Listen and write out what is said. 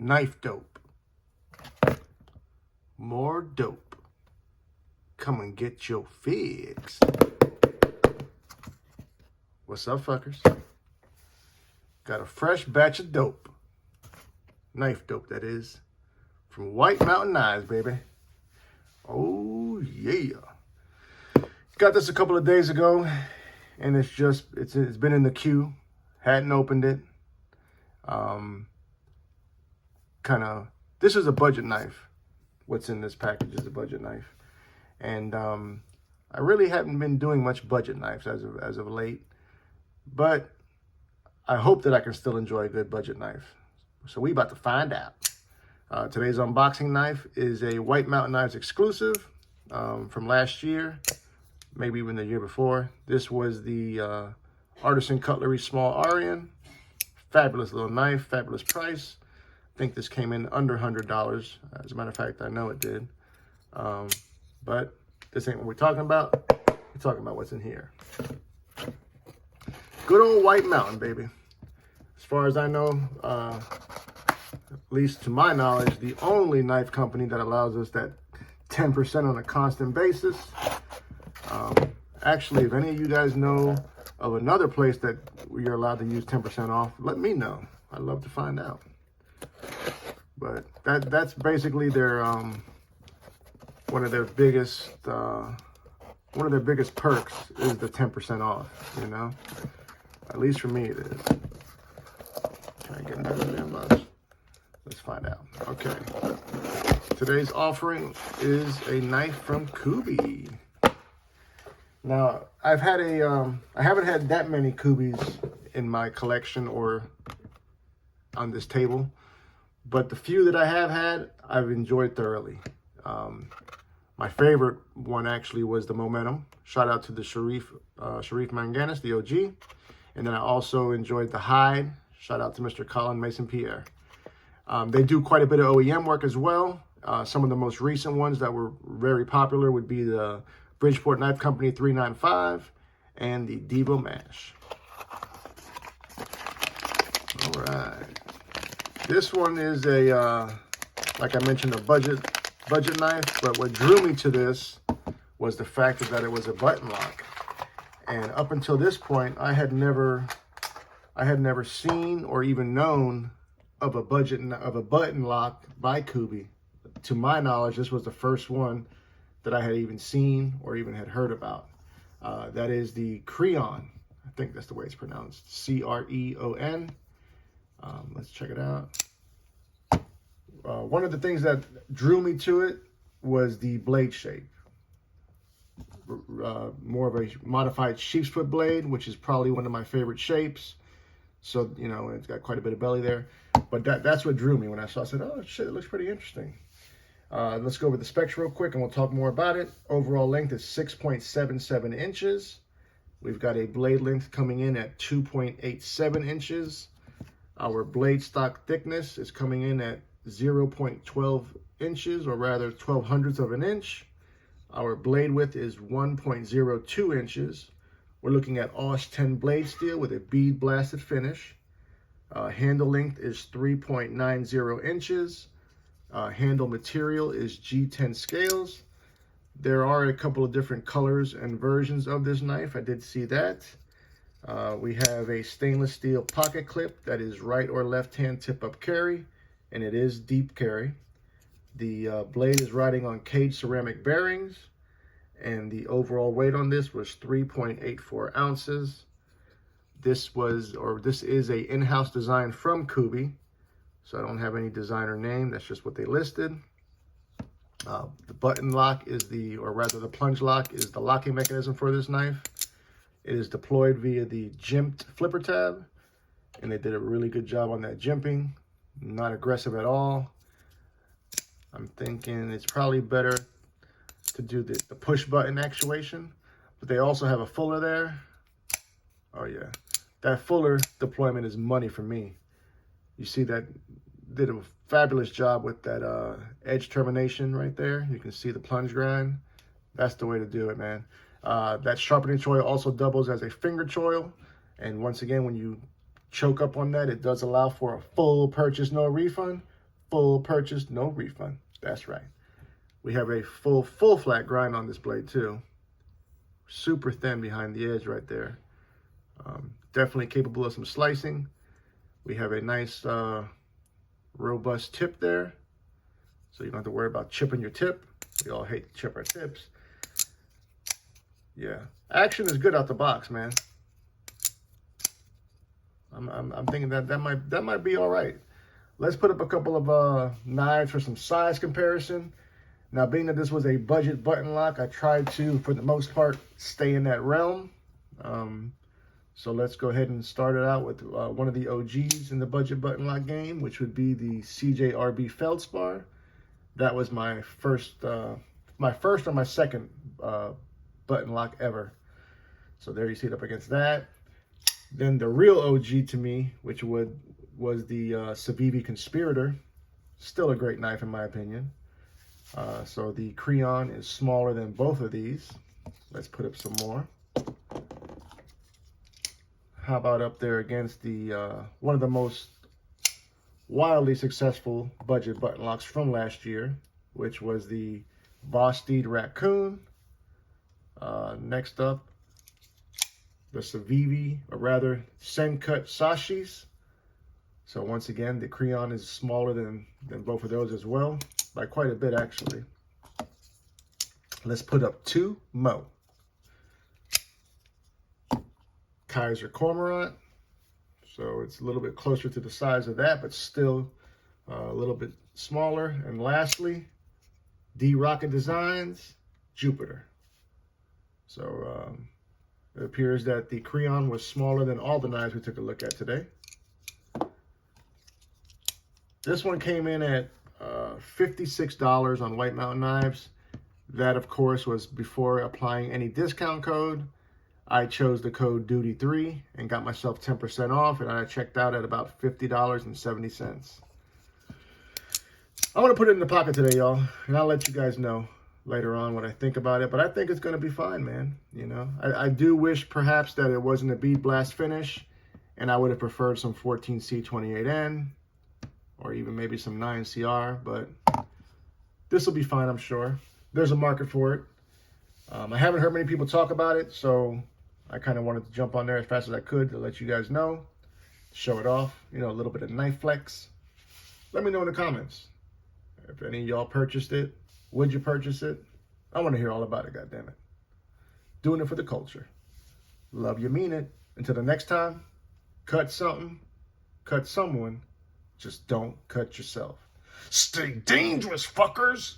KnifeDope. More dope. Come and get your fix. What's up, fuckers? Got a fresh batch of dope. KnifeDope, that is. From White Mountain Knives, baby. Oh, yeah. Got this a couple of days ago, and it's been in the queue. Hadn't opened it. This is a budget knife. What's in this package is a budget knife. And I really haven't been doing much budget knives as of late. But I hope that I can still enjoy a good budget knife. So we about to find out. Today's unboxing knife is a White Mountain Knives exclusive from last year, maybe even the year before. This was the Artisan Cutlery Small Arian. Fabulous little knife, fabulous price. I think this came in under $100. As a matter of fact, I know it did. But this ain't what we're talking about. We're talking about what's in here. Good old White Mountain, baby. As far as I know, at least to my knowledge, the only knife company that allows us that 10% on a constant basis. Actually, if any of you guys know of another place that you're allowed to use 10% off, let me know. I'd love to find out. But that's basically their one of their biggest perks is the 10% off, you know? At least for me it is. Can I get another damn box? Let's find out. Okay. Today's offering is a knife from Kubey. Now, I haven't had that many Kubeys in my collection or on this table, but the few that I have had, I've enjoyed thoroughly. My favorite one actually was the Momentum. Shout out to the Sharif Manganis, the OG. And then I also enjoyed the Hyde. Shout out to Mr. Colin Mason-Pierre. They do quite a bit of OEM work as well. Some of the most recent ones that were very popular would be the Bridgeport Knife Company 395 and the Devo Mash. All right. This one is like I mentioned, a budget knife, but what drew me to this was the fact that it was a button lock. And up until this point, I had never seen or even known of a button lock by Kubey. To my knowledge, this was the first one that I had even seen or even had heard about. That is the Creon. I think that's the way it's pronounced. C-R-E-O-N. Let's check it out. One of the things that drew me to it was the blade shape. More of a modified sheep's foot blade, which is probably one of my favorite shapes. So, you know, it's got quite a bit of belly there. But that's what drew me when I saw it. I said, oh, shit, it looks pretty interesting. Let's go over the specs real quick and we'll talk more about it. Overall length is 6.77 inches. We've got a blade length coming in at 2.87 inches. Our blade stock thickness is coming in at 0.12 inches, or rather 0.12 of an inch. Our blade width is 1.02 inches. We're looking at Aus 10 blade steel with a bead blasted finish. Handle length is 3.90 inches. Handle material is G10 scales. There are a couple of different colors and versions of this knife. I did see that. We have a stainless steel pocket clip that is right or left hand tip up carry, and it is deep carry. The blade is riding on cage ceramic bearings, and the overall weight on this was 3.84 ounces. This is a in-house design from Kubey, so I don't have any designer name. That's just what they listed. The button lock is the plunge lock is the locking mechanism for this knife. It is deployed via the jimped flipper tab, and they did a really good job on that jimping. Not aggressive at all. I'm thinking it's probably better to do the push button actuation, but they also have a fuller there. Oh yeah, that fuller deployment is money for me. You see that did a fabulous job with that edge termination right there. You can see the plunge grind. That's the way to do it, man. That sharpening choil also doubles as a finger choil, and once again, when you choke up on that, it does allow for a full purchase, no refund. full purchase, no refund. That's right. We have a full flat grind on this blade too. Super thin behind the edge right there. Definitely capable of some slicing. We have a nice robust tip there, so you don't have to worry about chipping your tip. We all hate to chip our tips. Yeah, action is good out the box, man. I'm thinking that might be all right. Let's put up a couple of knives for some size comparison. Now, being that this was a budget button lock, I tried to, for the most part, stay in that realm. So let's go ahead and start it out with one of the OGs in the budget button lock game, which would be the CJRB Feldspar. That was my first or my second button lock ever. So there you see it up against that. Then the real OG to me, which was the Civivi Conspirator. Still a great knife in my opinion. So the Creon is smaller than both of these. Let's put up some more. How about up there against the one of the most wildly successful budget button locks from last year, which was the Vosteed Raccoon. Next up, the Civivi, or rather Sencut Sashis. So once again, the Creon is smaller than both of those as well, by quite a bit actually. Let's put up two Mo. Kaiser Cormorant. So it's a little bit closer to the size of that, but still a little bit smaller. And lastly, D Rocket Designs Jupiter. So it appears that the Creon was smaller than all the knives we took a look at today. This one came in at $56 on White Mountain Knives. That, of course, was before applying any discount code. I chose the code DUTY3 and got myself 10% off, and I checked out at about $50.70. I want to put it in the pocket today, y'all, and I'll let you guys know later on what I think about it, but I think it's going to be fine, man. You know, I do wish perhaps that it wasn't a bead blast finish, and I would have preferred some 14C28N or even maybe some 9CR, but this will be fine, I'm sure. There's a market for it. I haven't heard many people talk about it, so I kind of wanted to jump on there as fast as I could to let you guys know, show it off, you know, a little bit of knife flex. Let me know in the comments if any of y'all purchased it. Would you purchase it? I want to hear all about it, goddammit. Doing it for the culture. Love you, mean it. Until the next time, cut something, cut someone, just don't cut yourself. Stay dangerous, fuckers!